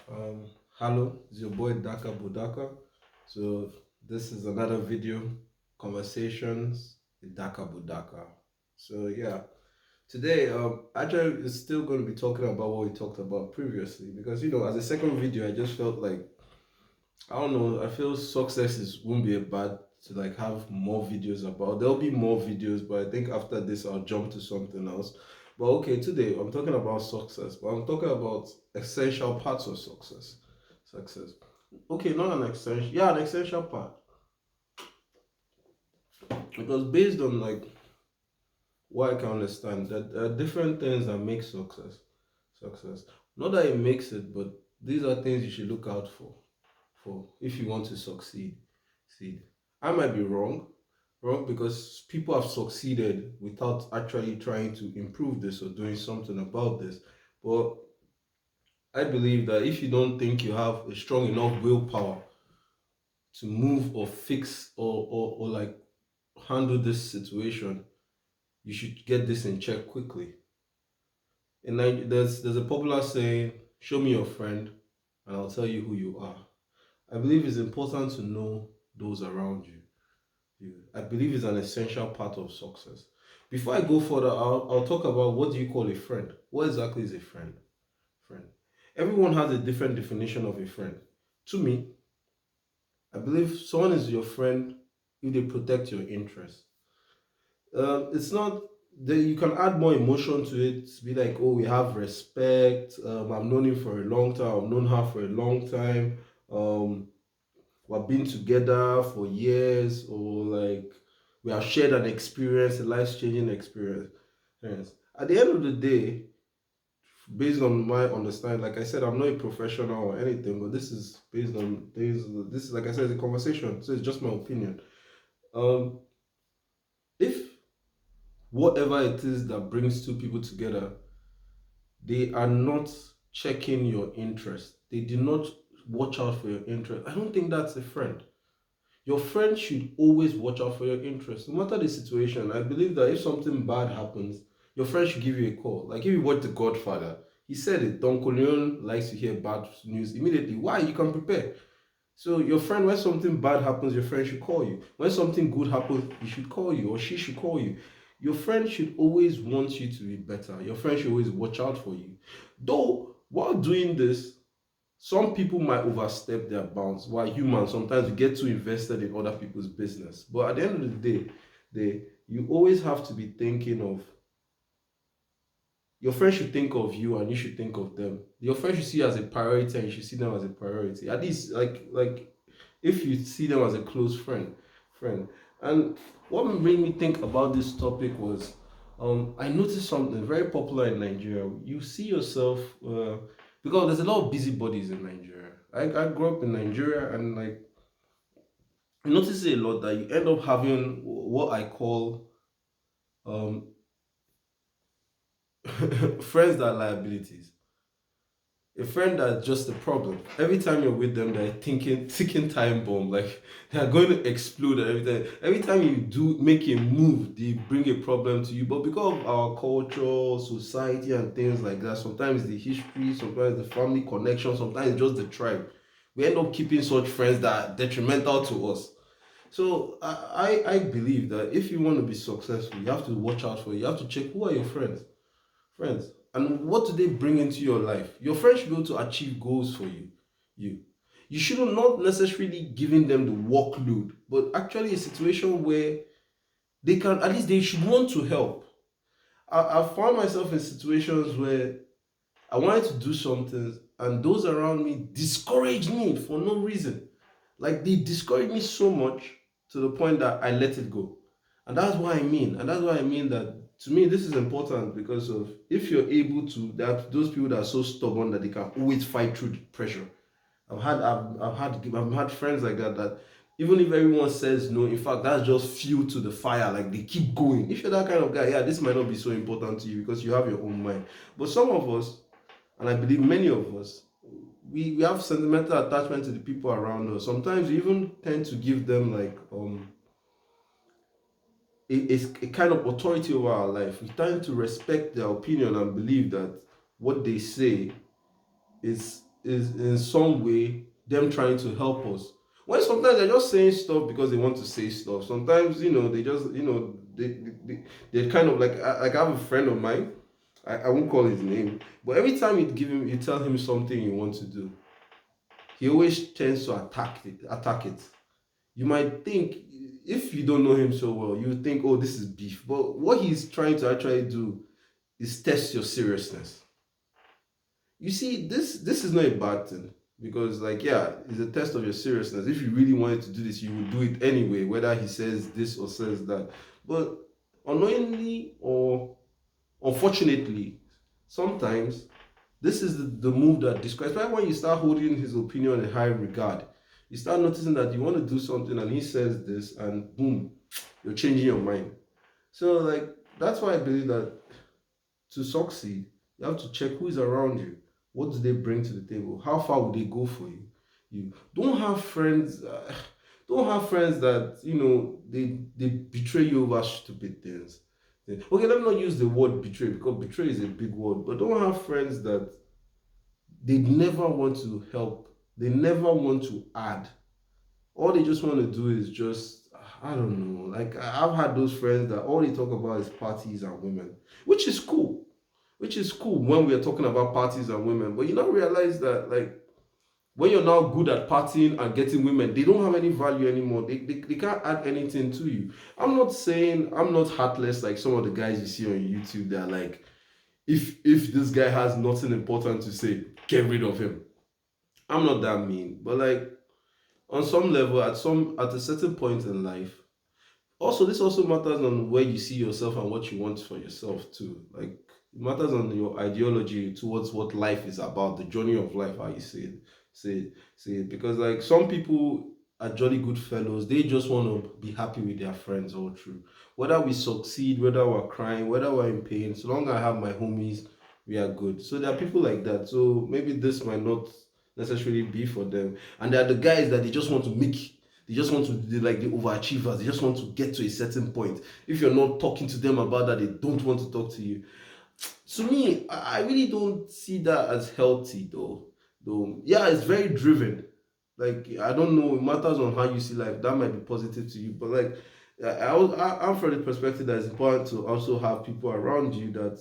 Um, Hello, it's your boy Daka Budaka. So this is another video, conversations with Daka Budaka. So yeah, today actually it's still going to be talking about what we talked about previously because as a second video I just felt like I don't know, I feel success is won't be a bad to like have more videos about. There'll be more videos, but I think after this I'll jump to something else. But okay, today I'm talking about success, but I'm talking about essential parts of success. Success. Okay, not an essential, yeah, an essential part. Because based on like what I can understand, that there are different things that make success. Success. Not that it makes it, but these are things you should look out for if you want to succeed. See, I might be wrong because people have succeeded without actually trying to improve this or doing something about this. But I believe that if you don't think you have a strong enough willpower to move or fix or like handle this situation, you should get this in check quickly. And there's a popular saying, show me your friend and I'll tell you who you are. I believe it's important to know those around you. I believe it's an essential part of success. Before I go further, I'll talk about what do you call a friend? What exactly is a friend? Friend. Everyone has a different definition of a friend. To me, I believe someone is your friend if they protect your interests. It's not that you can add more emotion to it. Be like, oh, we have respect. I've known him for a long time. I've known her for a long time. Um, we've been together for years, or like we have shared an experience, a life-changing experience. Yes. At the end of the day, based on my understanding, like I said, I'm not a professional or anything, but this is based on this is like I said, a conversation, so it's just my opinion. Um, if whatever it is that brings two people together, they are not checking your interest, they do not watch out for your interest, I don't think that's a friend. Your friend should always watch out for your interests, no matter the situation. I believe that if something bad happens, your friend should give you a call. Like if you watch The Godfather, he said it. Don Corleone likes to hear bad news immediately. Why? You can prepare. So your friend, when something bad happens, your friend should call you. When something good happens, he should call you or she should call you. Your friend should always want you to be better. Your friend should always watch out for you. Though while doing this, some people might overstep their bounds. While humans, sometimes we get too invested in other people's business. But at the end of the day, you always have to be thinking of your friend should think of you and you should think of them. Your friend should see you as a priority and you should see them as a priority. At least like if you see them as a close friend. And what made me think about this topic was I noticed something very popular in Nigeria. You see yourself because there's a lot of busybodies in Nigeria. I grew up in Nigeria and like I notice a lot that you end up having what I call um friends that are liabilities. A friend that's just a problem. Every time you're with them, they're thinking ticking time bomb. Like they're going to explode and everything. Every time you do make a move, they bring a problem to you. But because of our culture, society, and things like that, sometimes the history, sometimes the family connection, sometimes just the tribe. We end up keeping such friends that are detrimental to us. So I believe that if you want to be successful, you have to watch out for it. You have to check who are your friends, and what do they bring into your life. Your friends should be able to achieve goals for you you should not necessarily giving them the workload, but actually a situation where they can at least they should want to help. I found myself in situations where I wanted to do something and those around me discouraged me for no reason. Like they discouraged me so much to the point that I let it go. And that's why I mean that to me this is important because of if you're able to that those people that are so stubborn that they can always fight through the pressure. I've had friends like that that even if everyone says no, in fact that's just fuel to the fire. Like they keep going. If you're that kind of guy, yeah, this might not be so important to you because you have your own mind. But some of us, and I believe many of us, we have sentimental attachment to the people around us. Sometimes we even tend to give them like a kind of authority over our life. We tend to respect their opinion and believe that what they say is in some way them trying to help us. When sometimes they're just saying stuff because they want to say stuff. Sometimes, they just, they're kind of like I have a friend of mine. I won't call his name, but every time you tell him something you want to do, he always tends to attack it. You might think, if you don't know him so well, you think, oh, this is beef. But what he's trying to actually do is test your seriousness. You see, this is not a bad thing, because, like, yeah, it's a test of your seriousness. If you really wanted to do this, you would do it anyway, whether he says this or says that. But unknowingly or unfortunately, sometimes this is the move that describes why, when you start holding his opinion in high regard, you start noticing that you want to do something and he says this, and boom, you're changing your mind. So, like, that's why I believe that to succeed, you have to check who is around you. What do they bring to the table? How far would they go for you? You don't have friends. Don't have friends that they betray you over stupid things. Okay, let me not use the word betray, because betray is a big word. But don't have friends that they never want to help. They never want to add. All they just want to do is just, I don't know. Like, I've had those friends that all they talk about is parties and women, which is cool. Which is cool when we are talking about parties and women. But you now realize that, like, when you're now good at partying and getting women, they don't have any value anymore. They can't add anything to you. I'm not saying I'm not heartless like some of the guys you see on YouTube. They're like, if this guy has nothing important to say, get rid of him. I'm not that mean. But, like, on some level, at a certain point in life, also, this also matters on where you see yourself and what you want for yourself too. Like, it matters on your ideology towards what life is about, the journey of life, how you say it. Because, like, some people are jolly good fellows. They just want to be happy with their friends all through. Whether we succeed, whether we're crying, whether we're in pain, so long I have my homies, we are good. So there are people like that. So maybe this might not necessarily be for them. And there are the guys that they just want to be like the overachievers. They just want to get to a certain point. If you're not talking to them about that, they don't want to talk to you. To me, I really don't see that as healthy, though. Though, yeah, it's very driven. Like, I don't know, it matters on how you see life. That might be positive to you, but, like, I'm from the perspective that it's important to also have people around you that,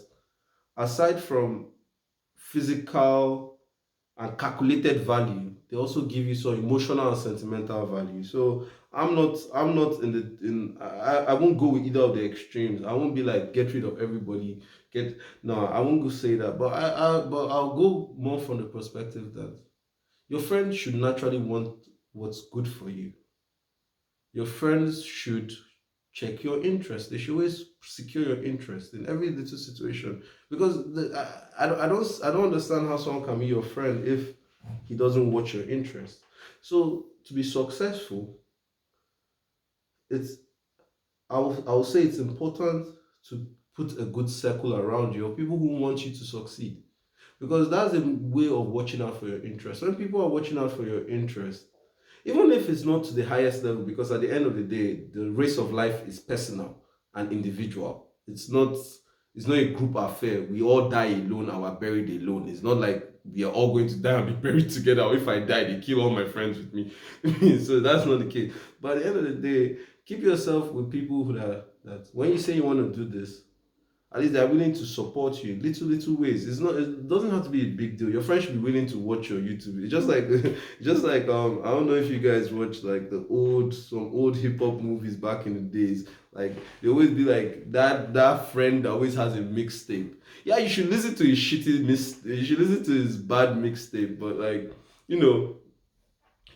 aside from physical and calculated value, they also give you some emotional and sentimental value. So I'm not I won't go with either of the extremes. I won't be like, get rid of everybody. Get No, I won't go say that. But I'll go more from the perspective that your friends should naturally want what's good for you. Your friends should check your interest. They should always secure your interest in every little situation. Because I don't understand how someone can be your friend if he doesn't watch your interest. So, to be successful, it's I'll say it's important to put a good circle around you of people who want you to succeed. Because that's a way of watching out for your interest. When people are watching out for your interest, even if it's not to the highest level, because at the end of the day, the race of life is personal and individual. It's not a group affair. We all die alone and we're buried alone. It's not like we are all going to die and be buried together. Or if I die, they kill all my friends with me. So that's not the case. But at the end of the day, keep yourself with people that when you say you want to do this, at least they're willing to support you in little ways. It doesn't have to be a big deal. Your friend should be willing to watch your YouTube. It's just like just like I don't know if you guys watch like some old hip hop movies back in the days. Like, they always be like that friend that always has a mixtape. Yeah, you should listen to his you should listen to his bad mixtape, but, like, you know,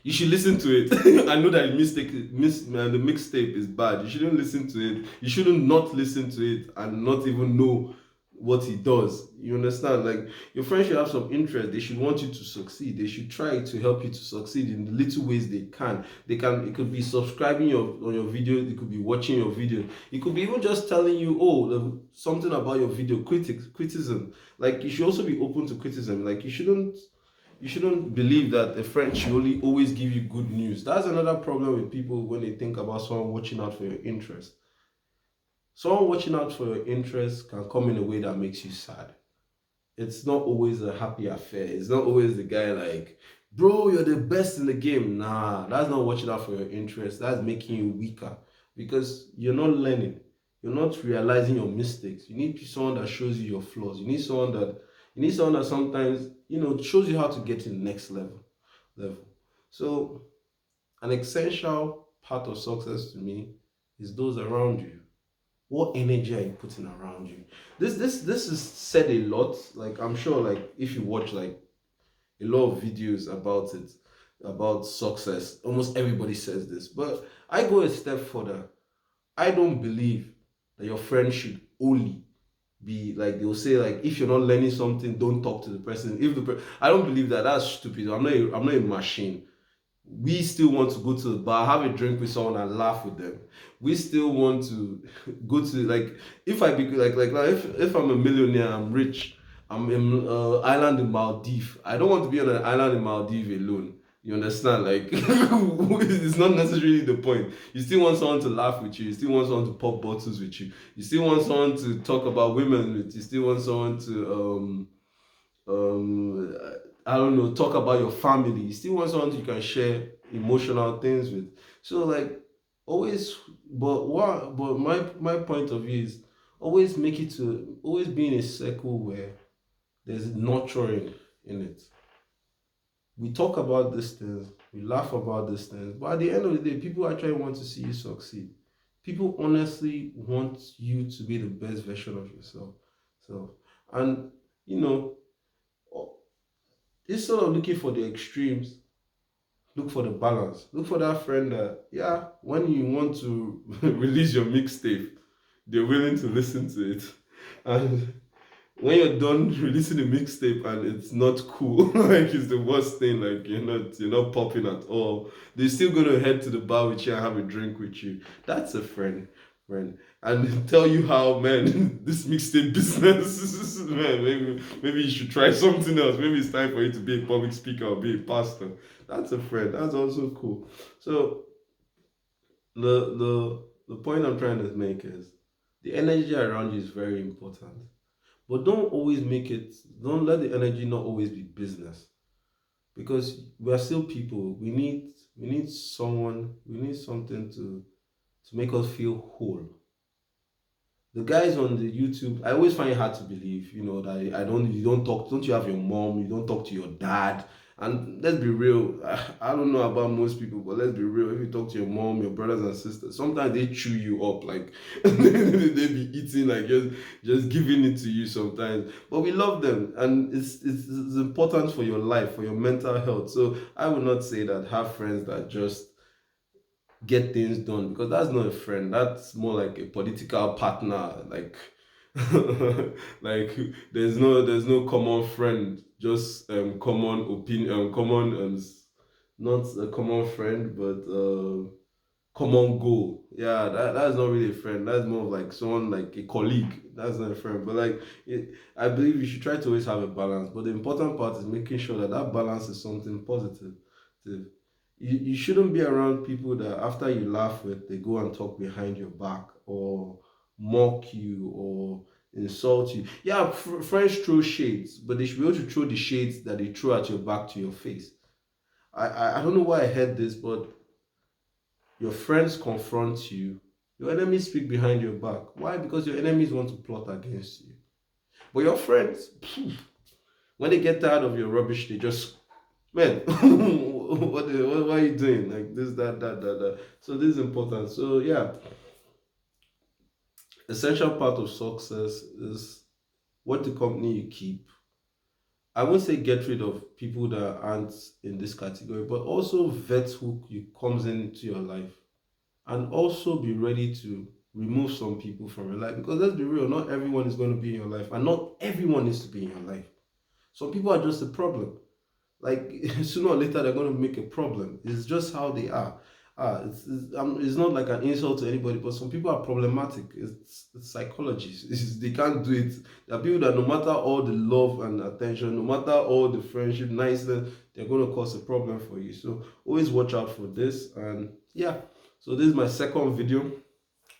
you should listen to it. I know that the mixtape is bad. You shouldn't listen to it. You shouldn't not listen to it and not even know what he does. You understand? Like, your friends should have some interest. They should want you to succeed. They should try to help you to succeed in the little ways they can. It could be subscribing on your video. It could be watching your video. It could be even just telling you, oh, something about your video, criticism. Like, you should also be open to criticism. Like, you shouldn't believe that a friend should only always give you good news. That's another problem with people when they think about someone watching out for your interest. Someone watching out for your interest can come in a way that makes you sad. it's not always a happy affair. It's not always the guy like, bro, you're the best in the game. Nah, that's not watching out for your interest. That's making you weaker because you're not learning. You're not realizing your mistakes. You need someone that shows you your flaws. You need someone that sometimes, shows you how to get to the next level. So an essential part of success to me is those around you. What energy are you putting around you? This is said a lot. Like I'm sure, like if you watch like a lot of videos about it, about success, almost everybody says this. But I go a step further. I don't believe that your friend should only be like they'll say like if you're not learning something, don't talk to the person. If I don't believe that. That's stupid. I'm not a machine. We still want to go to the bar, have a drink with someone and laugh with them. We still want to go to like if I be like if I'm a millionaire, I'm rich, I'm in island in Maldives. I don't want to be on an island in Maldives alone. You understand? Like it's not necessarily the point. You still want someone to laugh with you. You still want someone to pop bottles with you. You still want someone to talk about women with. You still want someone to um I don't know, talk about your family. You still want someone you can share emotional things with. So like always, but my point of view is always be in a circle where there's nurturing in it. We talk about these things, we laugh about these things, but at the end of the day, people actually want to see you succeed. People honestly want you to be the best version of yourself. So, and you know, instead of looking for the extremes, look for the balance. Look for that friend that, yeah, when you want to release your mixtape, they're willing to listen to it. And when you're done releasing the mixtape and it's not cool, like it's the worst thing, like you're not popping at all, they're still gonna head to the bar with you and have a drink with you. That's a friend. And tell you how, man, this mixtape business, man, maybe you should try something else. Maybe it's time for you to be a public speaker or be a pastor. That's a friend. That's also cool. So the point I'm trying to make is the energy around you is very important. But don't let the energy not always be business. Because we are still people. We need someone, we need something to make us feel whole. The guys on the YouTube, I always find it hard to believe, that you don't talk, don't you have your mom, you don't talk to your dad. And let's be real, I don't know about most people, but let's be real. If you talk to your mom, your brothers and sisters, sometimes they chew you up, like they be eating, like just giving it to you sometimes. But we love them, and it's important for your life, for your mental health. So I would not say that have friends that just get things done, because that's not a friend. That's more like a political partner. Like like there's no common friend, just common opinion, common not a common friend, but common goal. Yeah, that's not really a friend. That's more of like someone, like a colleague. That's not a friend. But like I believe you should try to always have a balance, but the important part is making sure that that balance is something positive. You shouldn't be around people that after you laugh with, they go and talk behind your back or mock you or insult you. Yeah, friends throw shades, but they should be able to throw the shades that they throw at your back to your face. I don't know why I heard this, but your friends confront you, your enemies speak behind your back. Why? Because your enemies want to plot against you. But your friends, when they get tired of your rubbish, they just, man, what are you doing? Like this, that. So this is important. So yeah, essential part of success is what the company you keep. I won't say get rid of people that aren't in this category, but also vet who comes into your life, and also be ready to remove some people from your life. Because let's be real, not everyone is going to be in your life, and not everyone needs to be in your life. Some people are just a problem. Like sooner or later they're going to make a problem. It's just how they are. It's not like an insult to anybody, but some people are problematic. It's psychology. They can't do it. There are people that no matter all the love and attention, no matter all the friendship, niceness, they're going to cause a problem for you. So always watch out for this. And yeah, so this is my second video,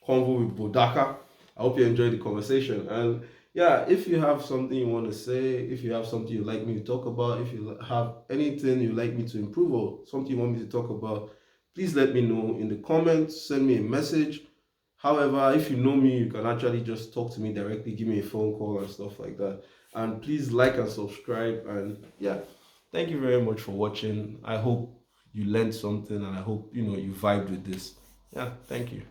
convo with Bodaka. I hope you enjoyed the conversation. And yeah, if you have something you want to say, if you have something you'd like me to talk about, if you have anything you'd like me to improve or something you want me to talk about, please let me know in the comments, send me a message. However, if you know me, you can actually just talk to me directly, give me a phone call and stuff like that. And please like and subscribe. And yeah, thank you very much for watching. I hope you learned something and I hope you vibed with this. Yeah, thank you.